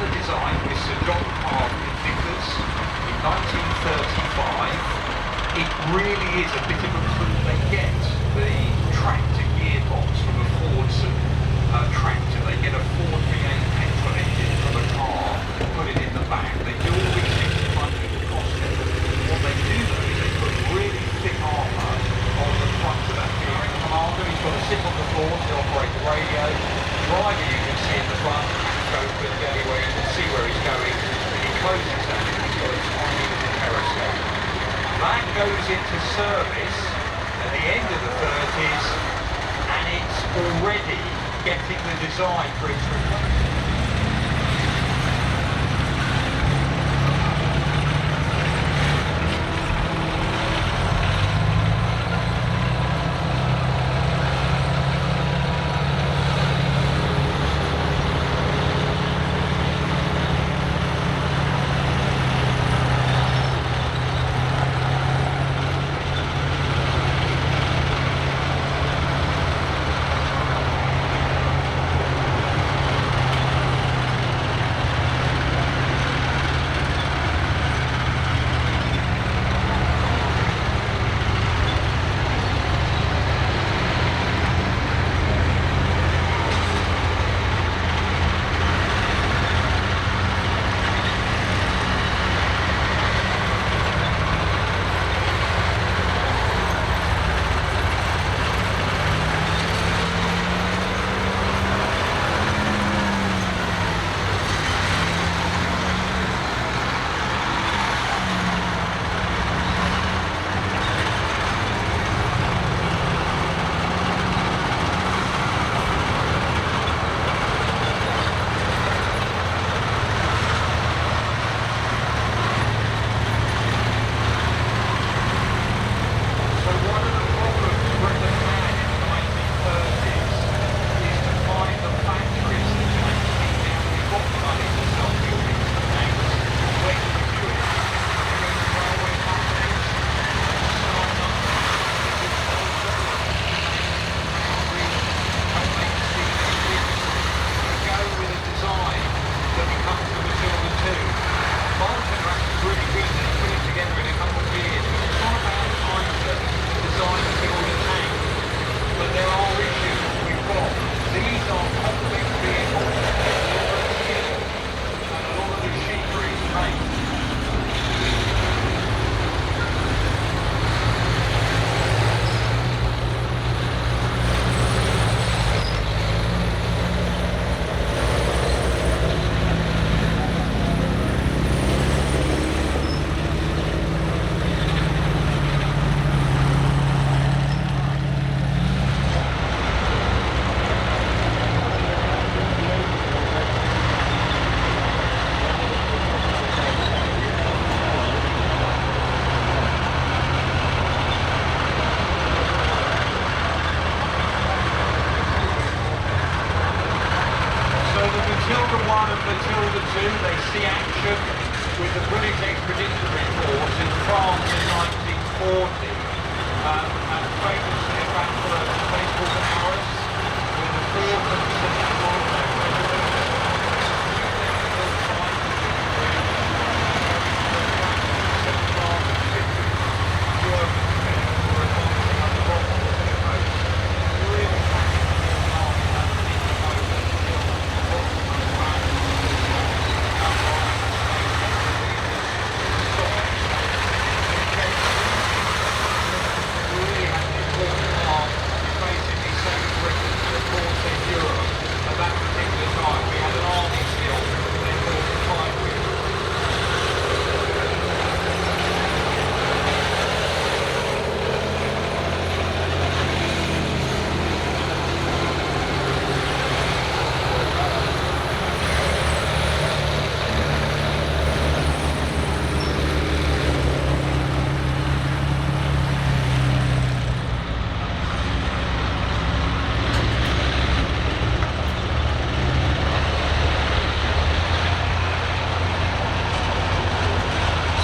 the design with Sir John Harvey Vickers in 1935. It really is a bit of a clue. They get the tractor gearbox from a Ford tractor. They get a Ford V8 petrol engine from a car, put it in the back. They do all these things to find the cost of it. What they do though is they put really thick armour on the front of that vehicle. Commander, he's got to sit on the floor to operate the radio. Driver you can see in the front, open anyway, you can see where he's going. When he closes that, he's got a tiny little periscope. That goes into service at the end of the 30s, and it's already getting the design for its replacement. Matilda 1 and Matilda 2, they see action with the British Expeditionary Force in France in 1940. And famously a battle at a place called Arras, with the 4th and 2nd Royal Regiments.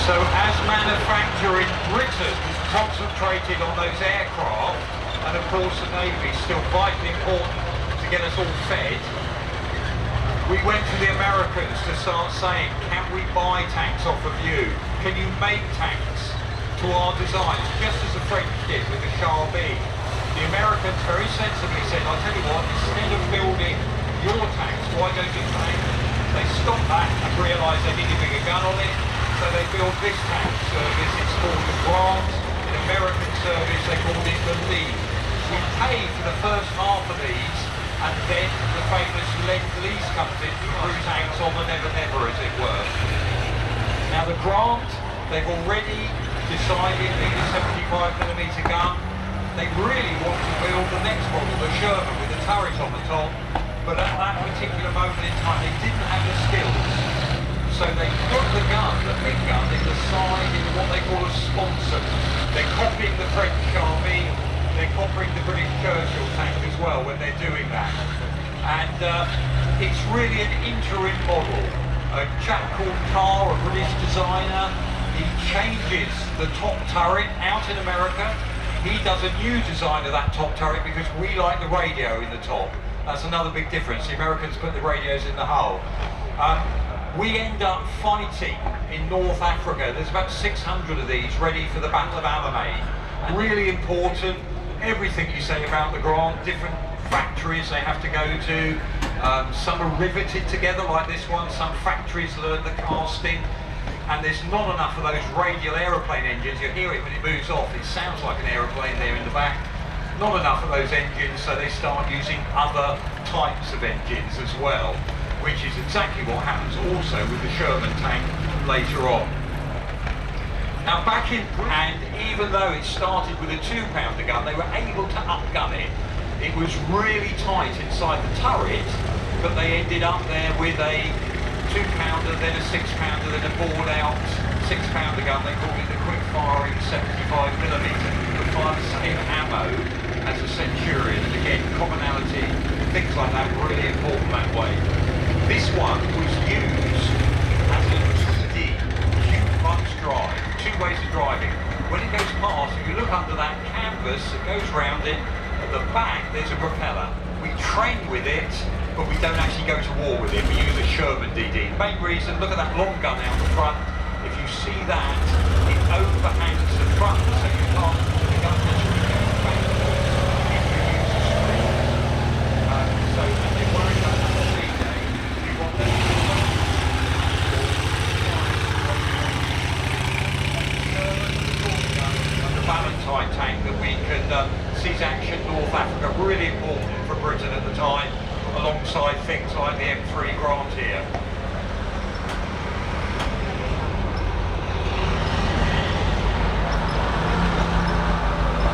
So as manufacture in Britain concentrated on those aircraft, and of course the Navy is still vitally important to get us all fed, we went to the American Americans to start saying, can we buy tanks off of you? Can you make tanks to our designs, just as the French did with the Char B? The Americans very sensibly said, I'll tell you what, instead of building your tanks, why don't you make? They stopped that and realised they needed a bigger gun on it, so they built this tank service. It's called the Grant. In American service, they called it the Lee. We paid for the first half of these, and then the famous Lend-Lease comes in to threw tanks on the Never Never, as it were. Now the Grant, they've already decided being a 75mm gun. They really want to build the next model, the Sherman, with the turret on the top, but at that particular moment in time they didn't have the skills. So they put the gun, the big gun, in the side in what they call a sponsor. They're copying the French Army, they're copying the British Churchill tank as well when they're doing that. And it's really an interim model. A chap called Carr, a British designer, he changes the top turret out in America. He does a new design of that top turret because we like the radio in the top. That's another big difference. The Americans put the radios in the hull. We end up fighting in North Africa. There's about 600 of these ready for the Battle of Alamein. Really important. Everything you say about the Grant, different factories they have to go to. Some are riveted together like this one. Some factories learn the casting. And there's not enough of those radial aeroplane engines. You hear it when it moves off, it sounds like an aeroplane there in the back. Not enough of those engines, so they start using other types of engines as well, which is exactly what happens also with the Sherman tank later on. Now back in, and even though it started with a 2-pounder gun, they were able to upgun it. It was really tight inside the turret, but they ended up there with a 2-pounder, then a 6-pounder, then a bored out 6-pounder gun. They called it the quick firing 75mm. It fired the same ammo as a Centurion, and again, commonality, things like that, really important that way. This one was used as a ED, acute lunge drive, 2 ways of driving. When it goes past, if you look under that canvas that goes round it, at the back there's a propeller. We train with it, but we don't actually go to war with it. We use a Sherman DD. The main reason, look at that long gun out the front. If you see that, it overhangs the front, so you can't, the gun actually goes back if you use a screw. So, and they worry about that on D-Day. You want them the Valentine tank that we could seize action North Africa, really important for Britain at the time, alongside things like the M3 Grant here.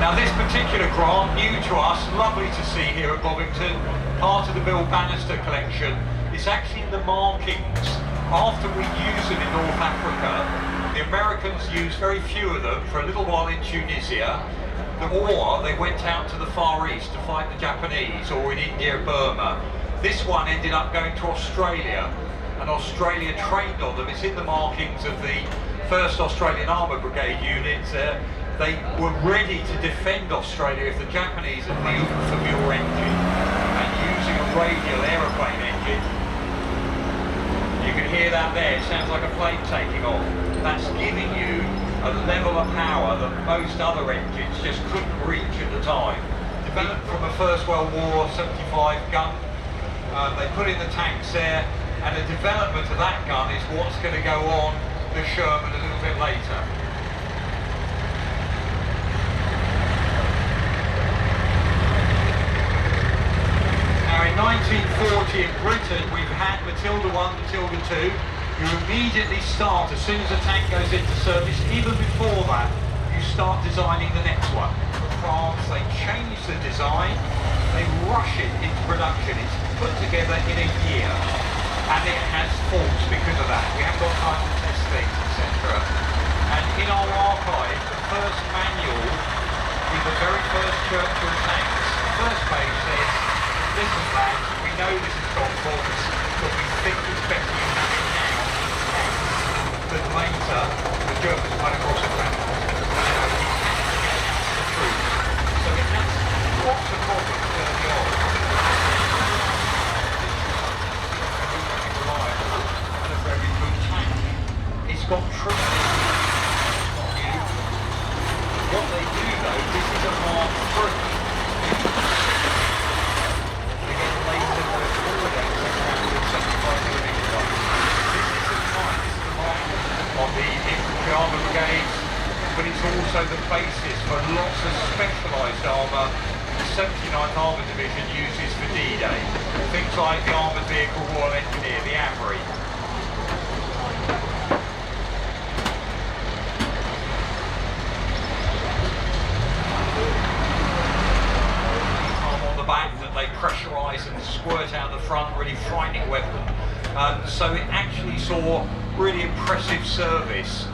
Now this particular Grant, new to us, lovely to see here at Bovington, part of the Bill Bannister collection. It's actually in the markings. After we use them in North Africa, the Americans used very few of them for a little while in Tunisia, or they went out to the Far East to fight the Japanese, or in India, Burma. This one ended up going to Australia, and Australia trained on them. It's in the markings of the 1st Australian Armour Brigade unit. They were ready to defend Australia if the Japanese had the Uber engine, and using a radial aeroplane engine. You can hear that there, it sounds like a plane taking off. That's giving you a level of power that most other engines just couldn't reach at the time. Developed from a First World War 75 gun, they put in the tanks there, and the development of that gun is what's going to go on the Sherman a little bit later. Now in 1940 in Britain we've had Matilda 1, Matilda 2. You immediately start, as soon as a tank goes into service, even before that, you start designing the next one. For France, they change the design, they rush it into production. It's put together in a year, and it has faults because of that. We haven't got time to test things, etc. And in our archive, the first manual with the very first Churchill tanks, the first page says, listen lads, we know this has got faults, but we think it's better you have it now. That later the Germans might have also found the truth. So it has lots of problems early on. got troops. What they do though, this is a Mark III. Again, later the forward engine around the 75mm gun. This is the time, this is the Mark on the infantry armour brigades, but it's also the basis for lots of specialised armour the 79th Armoured Division uses for D-Day. Things like the Armoured Vehicle Royal Engineer, the AVRE. On the back that they pressurise and squirt out the front, really frightening weapon. So it actually saw really impressive service.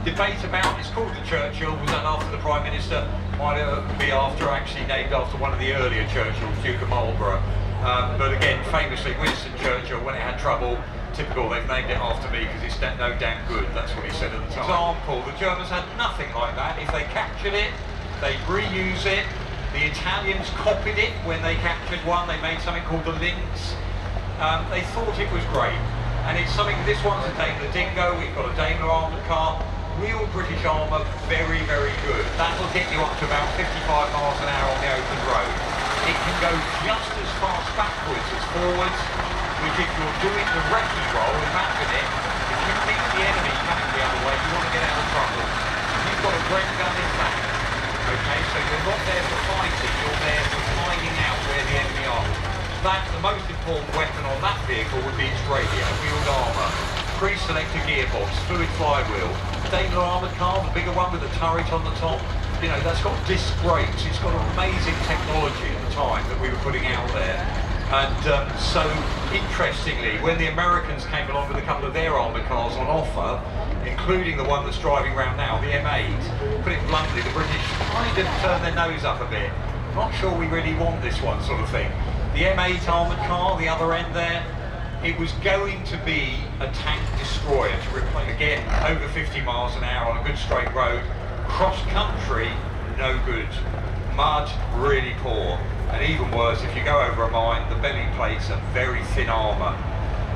Debate about, it's called the Churchill, was that after the Prime Minister? Might be after, actually named after one of the earlier Churchills, Duke of Marlborough. But again, famously, Winston Churchill, when it had trouble, typical, they've named it after me because it's no damn good, that's what he said at the time. Example, the Germans had nothing like that. If they captured it, they reuse it. The Italians copied it when they captured one, they made something called the Lynx. They thought it was great. And it's something, this one's a Daimler Dingo, we've got a Daimler armoured car, real British armour, very, very good. That'll get you up to about 55 miles an hour on the open road. It can go just as fast backwards as forwards, which if you're doing the recce roll, imagine it, if you think the enemy coming the other way, you want to get out of trouble. You've got a Bren gun in back, okay, so you're not there for fighting, you're there for finding out where the enemy are. The most important weapon on that vehicle would be its radio, wheeled armour, pre-selector gearbox, fluid flywheel, Daimler armoured car, the bigger one with the turret on the top, you know, that's got disc brakes, it's got amazing technology at the time that we were putting out there. And so, interestingly, when the Americans came along with a couple of their armoured cars on offer, including the one that's driving around now, the M8, put it bluntly, the British kind of turned their nose up a bit. Not sure we really want this one, sort of thing. The M8 armoured car, the other end there, it was going to be a tank destroyer to replace, again, over 50 miles an hour on a good straight road. Cross country, no good. Mud, really poor. And even worse, if you go over a mine, the belly plates are very thin armour.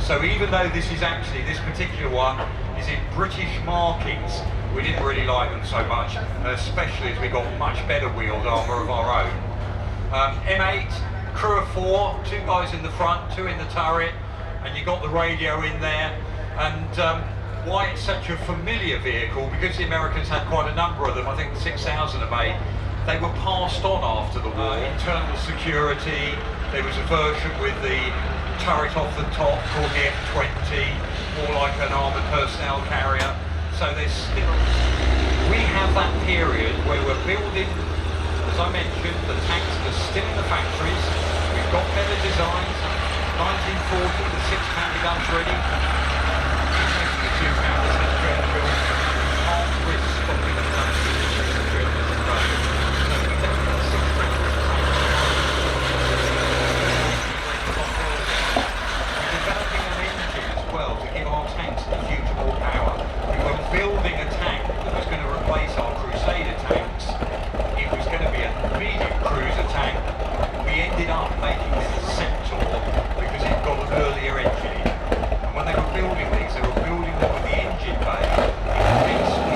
So even though this is actually, this particular one is in British markings, we didn't really like them so much, especially as we got much better wheeled armour of our own. M8, crew of 4, 2 guys in the front, 2 in the turret, and you got the radio in there. And why it's such a familiar vehicle, because the Americans had quite a number of them, I think 6,000 are made, they were passed on after the war. Internal security, there was a version with the turret off the top called the M20, more like an armoured personnel carrier. So there's still, we have that period where we're building, as I mentioned, the tanks that are still in the factories. We've got better designs. 1940, the 6-pounder guns ready. The 2-pounders in Churchill. Can't risk stopping the guns in Churchill. So we don't have 6-pounder tanks. We're developing an engine as well to give our tanks in the future more power. We were building a tank that was going to replace our Crusader tanks. It was going to be a medium cruiser tank. We ended up making this a Centaur because it got an earlier engine in. And when they were building these, they were building them with the engine bay in case we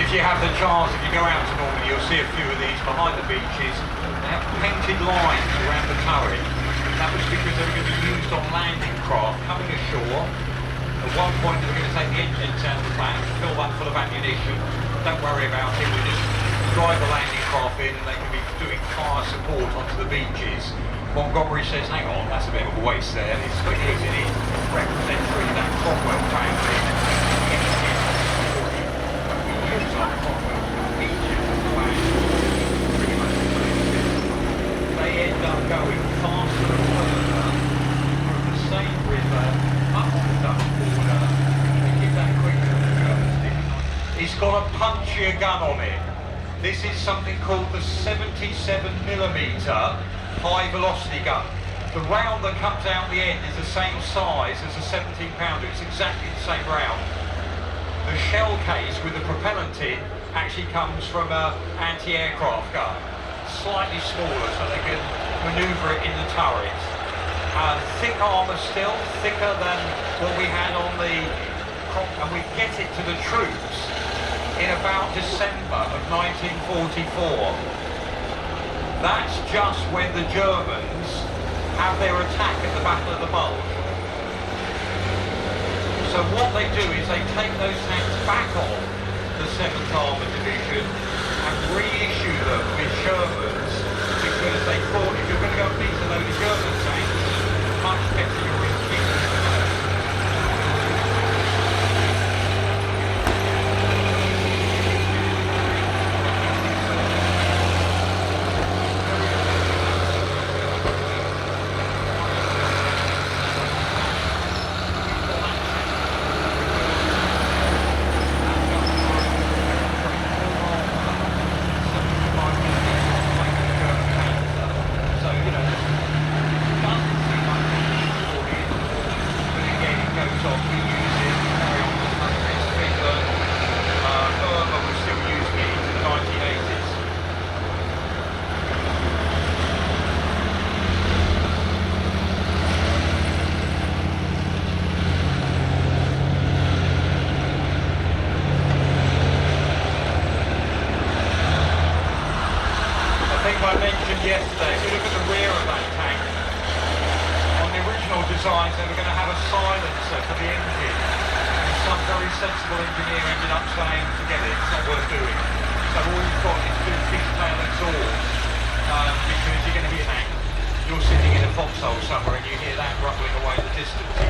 if you have the chance, if you go out to Normandy, you'll see a few of these behind the beaches. They have painted lines around the turret. That was because they were going to be used on landing craft coming ashore. At one point they were going to take the engines out of the back, fill that full of ammunition. Don't worry about it, we'll just drive the landing craft in and they can be doing fire support onto the beaches. Montgomery says, hang on, that's a bit of a waste there. It's using it representative of that Cromwell family. They end up going faster and further from the same river up to the Dutch border. They give that quicker. It's got a punchier gun on it. This is something called the 77mm high velocity gun. The round that comes out the end is the same size as a 17-pounder. It's exactly the same round. The shell case with the propellant in actually comes from an anti-aircraft gun. Slightly smaller so they can manoeuvre it in the turret. Thick armour still, thicker than what we had on the... and we get it to the troops in about December of 1944. That's just when the Germans have their attack at the Battle of the Bulge. So what they do is they take those tanks back on the 7th Armoured Division and reissue them with Shermans, because they thought if you're going to go and beat a load of German tanks, much better you're in King. I mentioned yesterday, if you look at the rear of that tank, on the original designs they were going to have a silencer for the engine, and some very sensible engineer ended up saying, forget it, it's not worth doing. So all you've got is two fishtail exhausts, because you're going to hear that, you're sitting in a foxhole somewhere and you hear that rumbling away in the distance.